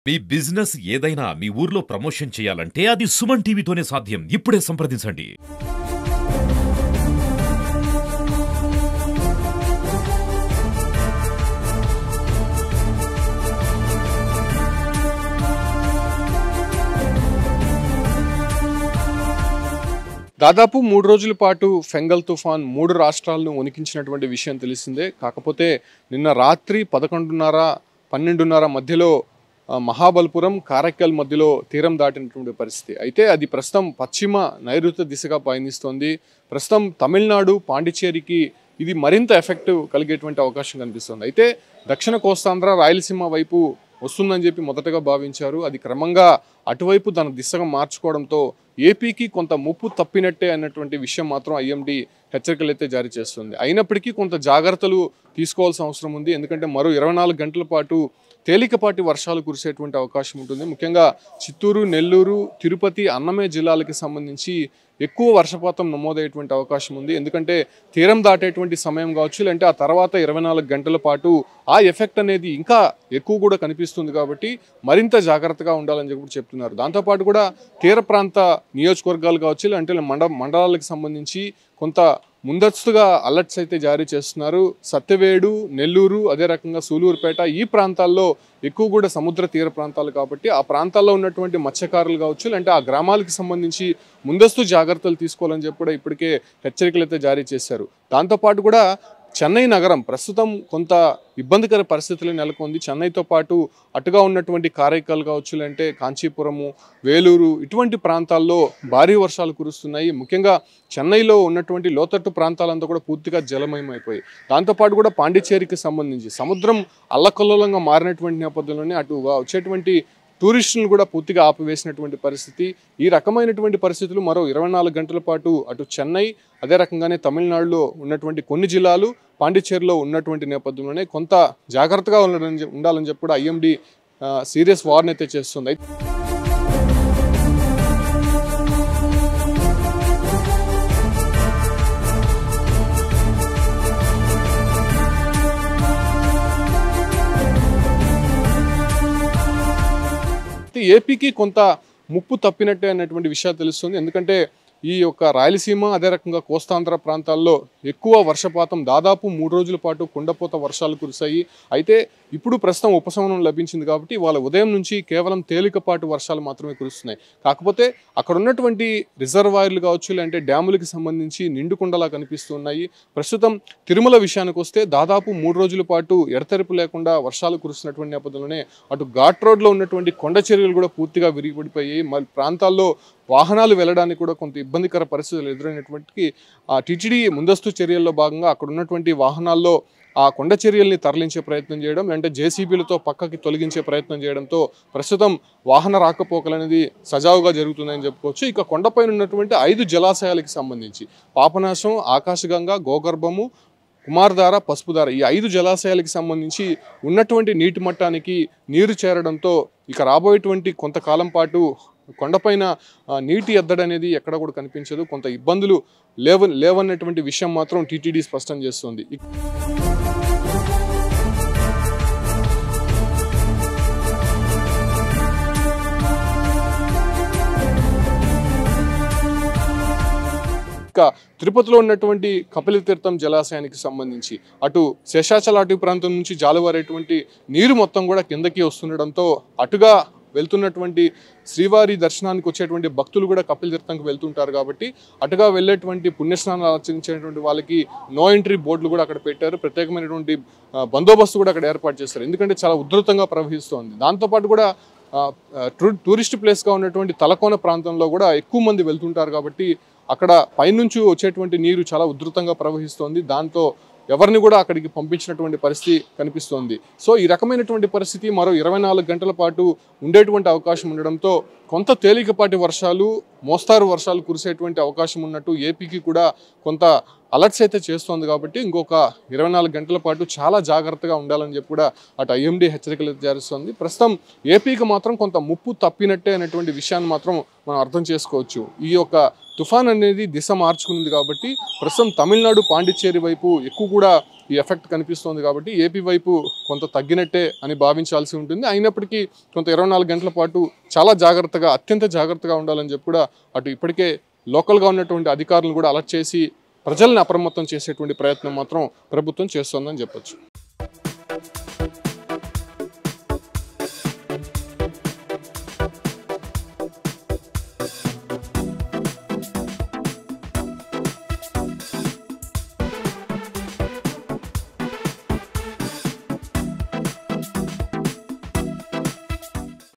మీ business ఏదైనా మీ ఊర్లో promotion చేయాలంటే అది సుమన్ టీవీతోనే సాధ్యం. ఇప్పుడే సంప్రదించండి. దాదాపు 3 రోజుల పాటు ఫెంగల్ తుఫాన్ 3 రాష్ట్రాలను వణికించినటువంటి విషయం తెలిసిందే. కాకపోతే నిన్న రాత్రి 11:30, 12:30 మధ్యలో మహాబల్పురం, కారైక్కల్ మధ్యలో తీరం దాటినటువంటి పరిస్థితి. అయితే అది ప్రస్తుతం పశ్చిమ నైరుతి దిశగా పయనిస్తోంది. ప్రస్తుతం తమిళనాడు, పాండిచ్చేరికి ఇది మరింత ఎఫెక్ట్ కలిగేటువంటి అవకాశం కనిపిస్తుంది. అయితే దక్షిణ కోస్తాంధ్ర, రాయలసీమ వైపు వస్తుందని చెప్పి మొదటగా భావించారు. అది క్రమంగా అటువైపు తన దిశగా మార్చుకోవడంతో ఏపీకి కొంత ముప్పు తప్పినట్టే అన్నటువంటి విషయం మాత్రం ఐఎండీ హెచ్చరికలు అయితే జారీ చేస్తుంది. అయినప్పటికీ కొంత జాగ్రత్తలు తీసుకోవాల్సిన అవసరం ఉంది. ఎందుకంటే మరో 24 గంటల పాటు తేలికపాటి వర్షాలు కురిసేటువంటి అవకాశం ఉంటుంది. ముఖ్యంగా చిత్తూరు, నెల్లూరు, తిరుపతి, అన్నమయ్య జిల్లాలకు సంబంధించి ఎక్కువ వర్షపాతం నమోదయ్యేటువంటి అవకాశం ఉంది. ఎందుకంటే తీరం దాటేటువంటి సమయం కావచ్చు, లేదంటే ఆ తర్వాత 24 గంటల పాటు ఆ ఎఫెక్ట్ అనేది ఇంకా ఎక్కువ కూడా కనిపిస్తుంది. కాబట్టి మరింత జాగ్రత్తగా ఉండాలని చెప్పి చెప్తున్నారు. దాంతోపాటు కూడా తీర ప్రాంత నియోజకవర్గాలు కావచ్చు, లేదంటే మండలాలకు సంబంధించి కొంత ముందస్తుగా అలర్ట్స్ అయితే జారీ చేస్తున్నారు. సత్యవేడు, నెల్లూరు, అదే రకంగా సూలూరుపేట ఈ ప్రాంతాల్లో ఎక్కువ కూడా సముద్ర తీర ప్రాంతాలు కాబట్టి ఆ ప్రాంతాల్లో ఉన్నటువంటి మత్స్యకారులు కావచ్చు, లేదంటే ఆ గ్రామాలకు సంబంధించి ముందస్తు జాగ్రత్తలు తీసుకోవాలని చెప్పి కూడా ఇప్పటికే హెచ్చరికలు అయితే జారీ చేశారు. దాంతోపాటు కూడా చెన్నై నగరం ప్రస్తుతం కొంత ఇబ్బందికర పరిస్థితులు నెలకొంది. చెన్నైతో పాటు అటుగా ఉన్నటువంటి కారైక్కల్ కావచ్చు, లేదంటే కాంచీపురము, వేలూరు ఇటువంటి ప్రాంతాల్లో భారీ వర్షాలు కురుస్తున్నాయి. ముఖ్యంగా చెన్నైలో ఉన్నటువంటి లోతట్టు ప్రాంతాలంతా కూడా పూర్తిగా జలమయమైపోయాయి. దాంతోపాటు కూడా పాండిచ్చేరికి సంబంధించి సముద్రం అల్లకల్లోలంగా మారినటువంటి నేపథ్యంలోనే అటుగా వచ్చేటువంటి టూరిస్టులను కూడా పూర్తిగా ఆపివేసినటువంటి పరిస్థితి. ఈ రకమైనటువంటి పరిస్థితులు మరో 24 గంటల పాటు అటు చెన్నై, అదే రకంగానే తమిళనాడులో ఉన్నటువంటి కొన్ని జిల్లాలు, పాండిచ్చేరిలో ఉన్నటువంటి నేపథ్యంలోనే కొంత జాగ్రత్తగా ఉండాలని చెప్పి కూడా ఐఎండీ సీరియస్ వార్న్ అయితే చేస్తుంది. ఏపీకి కొంత ముప్పు తప్పినట్టే అన్నటువంటి విషయాలు తెలుస్తుంది. ఎందుకంటే ఈ యొక్క రాయలసీమ, అదే రకంగా కోస్తాంధ్ర ప్రాంతాల్లో ఎక్కువ వర్షపాతం దాదాపు 3 రోజుల పాటు కుండపోత వర్షాలు కురిశాయి. అయితే ఇప్పుడు ప్రస్తుతం ఉపశమనం లభించింది కాబట్టి వాళ్ళ ఉదయం నుంచి కేవలం తేలికపాటి వర్షాలు మాత్రమే కురుస్తున్నాయి. కాకపోతే అక్కడ ఉన్నటువంటి రిజర్వాయర్లు కావచ్చు, లేదంటే డ్యాములకి సంబంధించి నిండుకుండలా కనిపిస్తున్నాయి. ప్రస్తుతం తిరుమల విషయానికి వస్తే దాదాపు 3 రోజుల పాటు ఎడతెరిపి లేకుండా వర్షాలు కురుస్తున్నటువంటి నేపథ్యంలోనే అటు ఘాట్ రోడ్లో ఉన్నటువంటి కొండ చర్యలు కూడా పూర్తిగా విరిగిపడిపోయాయి. మరి ప్రాంతాల్లో వాహనాలు వెళ్ళడానికి కూడా కొంత ఇబ్బందికర పరిస్థితులు ఎదురైనటువంటి ఆ టీటీడీ ముందస్తు చర్యల్లో భాగంగా అక్కడ ఉన్నటువంటి వాహనాల్లో ఆ కొండ చర్యల్ని తరలించే ప్రయత్నం చేయడం, అంటే జేసీబీలతో పక్కకి తొలగించే ప్రయత్నం చేయడంతో ప్రస్తుతం వాహన రాకపోకలు అనేది సజావుగా జరుగుతుందని చెప్పుకోవచ్చు. ఇక కొండపైన ఉన్నటువంటి 5 జలాశయాలకు సంబంధించి పాపనాశం, ఆకాశగంగా, గోగర్భము, కుమార్ధార, పసుపుధార ఈ 5 జలాశయాలకు సంబంధించి ఉన్నటువంటి నీటి మట్టానికి నీరు చేరడంతో ఇక రాబోయేటువంటి కొంతకాలం పాటు కొండపైన నీటి ఎద్దడి అనేది ఎక్కడ కూడా కనిపించదు. కొంత ఇబ్బందులు లేవన్నటువంటి విషయం మాత్రం టీటీడీ స్పష్టం చేస్తుంది. తిరుపతిలో ఉన్నటువంటి కపిలతీర్థం జలాశయానికి సంబంధించి అటు శేషాచల అటవీ ప్రాంతం నుంచి జాలువారేటువంటి నీరు మొత్తం కూడా కిందకి వస్తుండడంతో అటుగా వెళ్తున్నటువంటి శ్రీవారి దర్శనానికి వచ్చేటువంటి భక్తులు కూడా కపిలతీర్థంకి వెళ్తుంటారు. కాబట్టి అటుగా వెళ్ళేటువంటి పుణ్యస్నానాలు ఆచరించేటువంటి వాళ్ళకి నో ఎంట్రీ బోర్డులు కూడా అక్కడ పెట్టారు. ప్రత్యేకమైనటువంటి బందోబస్తు కూడా అక్కడ ఏర్పాటు చేస్తారు. ఎందుకంటే చాలా ఉధృతంగా ప్రవహిస్తోంది. దాంతోపాటు కూడా టూరిస్ట్ ప్లేస్గా ఉన్నటువంటి తలకోన ప్రాంతంలో కూడా ఎక్కువ మంది వెళ్తుంటారు. కాబట్టి అక్కడ పైనుంచి వచ్చేటువంటి నీరు చాలా ఉధృతంగా ప్రవహిస్తోంది. దాంతో ఎవరిని కూడా అక్కడికి పంపించినటువంటి పరిస్థితి కనిపిస్తోంది. సో ఈ రకమైనటువంటి పరిస్థితి మరో 24 గంటల పాటు ఉండేటువంటి అవకాశం ఉండడంతో కొంత తేలికపాటి వర్షాలు, మోస్తారు వర్షాలు కురిసేటువంటి అవకాశం ఉన్నట్టు ఏపీకి కూడా కొంత అలర్ట్స్ అయితే చేస్తోంది. కాబట్టి ఇంకొక 24 గంటల పాటు చాలా జాగ్రత్తగా ఉండాలని చెప్పి కూడా అటు ఐఎండీ హెచ్చరికలు జారిస్తోంది. ప్రస్తుతం ఏపీకి మాత్రం కొంత ముప్పు తప్పినట్టే అనేటువంటి విషయాన్ని మాత్రం మనం అర్థం చేసుకోవచ్చు. ఈ యొక్క తుఫాన్ అనేది దిశ మార్చుకునింది కాబట్టి ప్రస్తుతం తమిళనాడు, పాండిచ్చేరి వైపు ఎక్కువ కూడా ఈ ఎఫెక్ట్ కనిపిస్తోంది. కాబట్టి ఏపీ వైపు కొంత తగ్గినట్టే అని భావించాల్సి ఉంటుంది. అయినప్పటికీ కొంత 24 గంటల పాటు చాలా జాగ్రత్తగా, అత్యంత జాగ్రత్తగా ఉండాలని చెప్పి కూడా అటు ఇప్పటికే లోకల్గా ఉన్నటువంటి అధికారులను కూడా అలర్ట్ చేసి ప్రజల్ని అప్రమత్తం చేసేటువంటి ప్రయత్నం మాత్రం ప్రభుత్వం చేస్తోందని చెప్పొచ్చు.